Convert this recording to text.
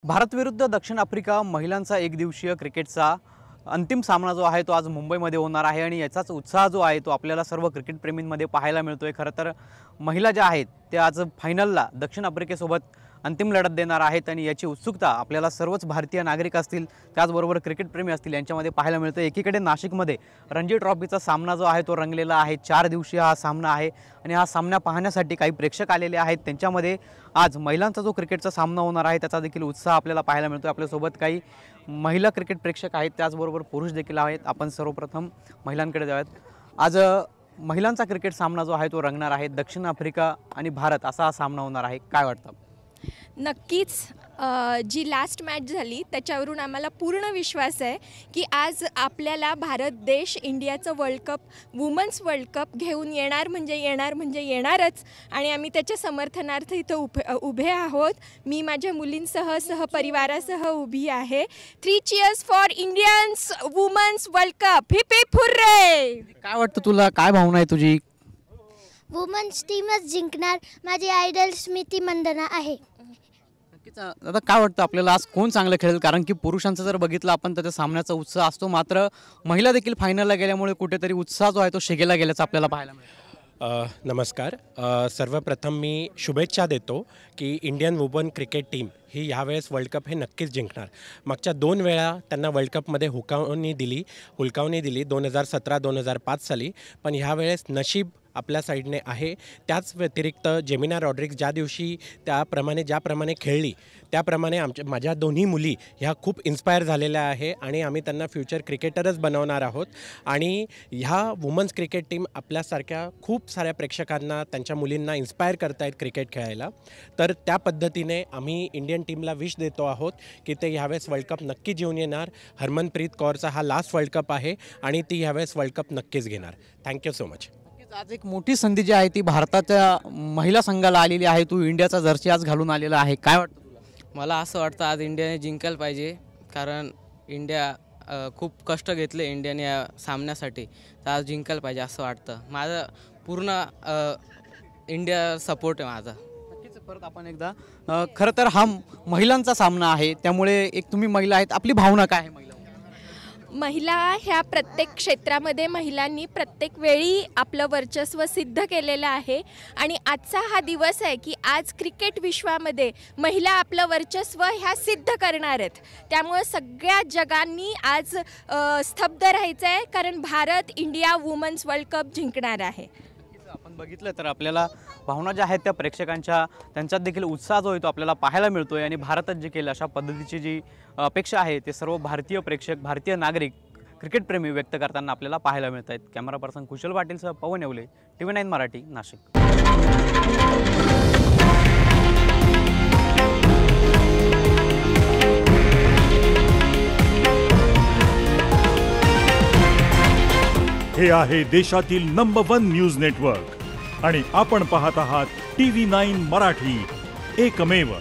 भारत विरुद्ध दक्षिण आफ्रिका महिलांचा एकदिवसीय क्रिकेटचा अंतिम सामना जो आहे तो आज मुंबईमध्ये होणार आहे आणि याचाच उत्साह जो आहे तो आपल्याला सर्व क्रिकेट प्रेमींमध्ये पाहायला मिळतोय। खरं तर महिला ज्या आहेत ते आज फायनलला दक्षिण आफ्रिकेसोबत अंतिम लढत देणार आहेत आणि याची उत्सुकता आपल्याला सर्वच भारतीय नागरिक असतील त्याचबरोबर क्रिकेट प्रेमी असतील यांच्यामध्ये पाहायला मिळते। एकीकडे नाशिकमध्ये रणजी ट्रॉफीचा सामना जो आहे तो रंगलेला आहे। 4 दिवसीय हा सामना आहे आणि हा सामना पाहण्यासाठी काही प्रेक्षक आलेले आहेत। त्यांच्यामध्ये आज महिलांचा जो क्रिकेटचा सामना होणार आहे त्याचा देखील उत्साह आपल्याला पाहायला मिळतो। आपल्यासोबत काही महिला क्रिकेट प्रेक्षक आहेत त्याचबरोबर पुरुष देखील आहेत। आपण सर्वप्रथम महिलांकडे जाऊयात। आज महिलांचा क्रिकेट सामना जो आहे तो रंगणार आहे। दक्षिण आफ्रिका आणि भारत असा हा सामना होणार आहे। काय वाटतं? नक्कीच जी लास्ट मॅच झाली त्याच्यावरून आम्हाला पूर्ण विश्वास आहे की आज आपल्याला भारत देश इंडियाचं world cup women's world cup घेऊन येणार म्हणजे येणारच आणि आम्ही त्याच्या समर्थनार्थ इथं उभे आहोत। मी माझ्या मुलींसह सहपरिवारासह उभी आहे। 3 cheers for Indians women's world cup, hip hip hurray. काय वाटतं तुला? काय भावना आहे तुझी? वुमन्स टीमच जिंकणार। माझी आयडल स्मृती मंदना आहे। आता काय वाटतं आपल्याला आज कोण चांगलं खेळेल? कारण की पुरुषांचं जर बघितलं आपण तर त्या सामन्याचा उत्साह असतो, मात्र महिला देखील फायनलला गेल्यामुळे कुठेतरी उत्साह जो आहे तो शिगेला गेल्याचं आपल्याला पाहायला मिळेल। नमस्कार। सर्वप्रथम मी शुभेच्छा देतो की इंडियन वुमन क्रिकेट टीम ही ह्यावेळेस वर्ल्ड कप हे नक्कीच जिंकणार। मागच्या 2 वेळा त्यांना वर्ल्ड कपमध्ये हुलकावणी दिली 2017-2005 साली, पण ह्यावेळेस नशीब आपल्या साईडने आहे। त्याच व्यतिरिक्त जेमिना रॉड्रिग्स ज्याप्रमाणे खेळली त्याप्रमाणे माझ्या दोन्ही मुली ह्या खूप इन्स्पायर झालेल्या आहे आणि आम्ही त्यांना फ्युचर क्रिकेटरच बनवणार आहोत। आणि ह्या वुमन्स क्रिकेट टीम आपल्यासारख्या खूप साऱ्या प्रेक्षकांना त्यांच्या मुलींना इन्स्पायर करतायत क्रिकेट खेळायला। तर त्या पद्धतीने आम्ही इंडियन टीमला विश देतो आहोत की ते ह्यावेळेस वर्ल्ड कप नक्की घेऊन येणार। हरमनप्रीत कौरचा हा लास्ट वर्ल्ड कप आहे आणि ती ह्यावेळेस वर्ल्ड कप नक्कीच घेणार। Thank you so much. आज एक मोठी संधी जी आहे ती भारताच्या महिला संघाला आलेली आहे। तू इंडियाचा जर्सी आज घालून आलेला आहे, काय वाटतं तुला? मला असं वाटतं आज इंडियाने जिंकायला पाहिजे, कारण इंडिया खूप कष्ट घेतले इंडियाने या सामन्यासाठी, तर आज जिंकायला पाहिजे असं वाटतं। माझं पूर्ण इंडिया सपोर्ट आहे माझा। नक्कीच परत आपण एकदा खरं तर हा महिलांचा सामना आहे त्यामुळे एक तुम्ही महिला आहेत, आपली भावना काय आहे? महिला ह्या प्रत्येक क्षेत्रामध्ये महिलांनी प्रत्येक वेळी आपलं वर्चस्व सिद्ध केलेलं आहे आणि आजचा हा दिवस आहे की आज क्रिकेट विश्वामध्ये महिला आपलं वर्चस्व ह्या सिद्ध करणार आहेत। त्यामुळे सगळ्या जगांनी आज स्तब्ध राहायचं आहे, कारण Bharat India women's world cup जिंकणार आहे। आपण बघितलं तर आपल्याला भावना ज्या आहेत त्या प्रेक्षकांच्या त्यांच्यात देखील उत्साह जो आहे तो आपल्याला पाहायला मिळतोय आणि भारतात जे केलं अशा पद्धतीची जी अपेक्षा आहे ते सर्व भारतीय प्रेक्षक भारतीय नागरिक क्रिकेट प्रेमी व्यक्त करताना आपल्याला पाहायला मिळत आहेत। कॅमेरा पर्सन कुशल पाटीलसह पवन येवले, TV9 मराठी, नाशिक। हे आहे देशातील नंबर 1 न्यूज नेटवर्क आणि आपण पाहत आहात TV9 मराठी, एकमेव।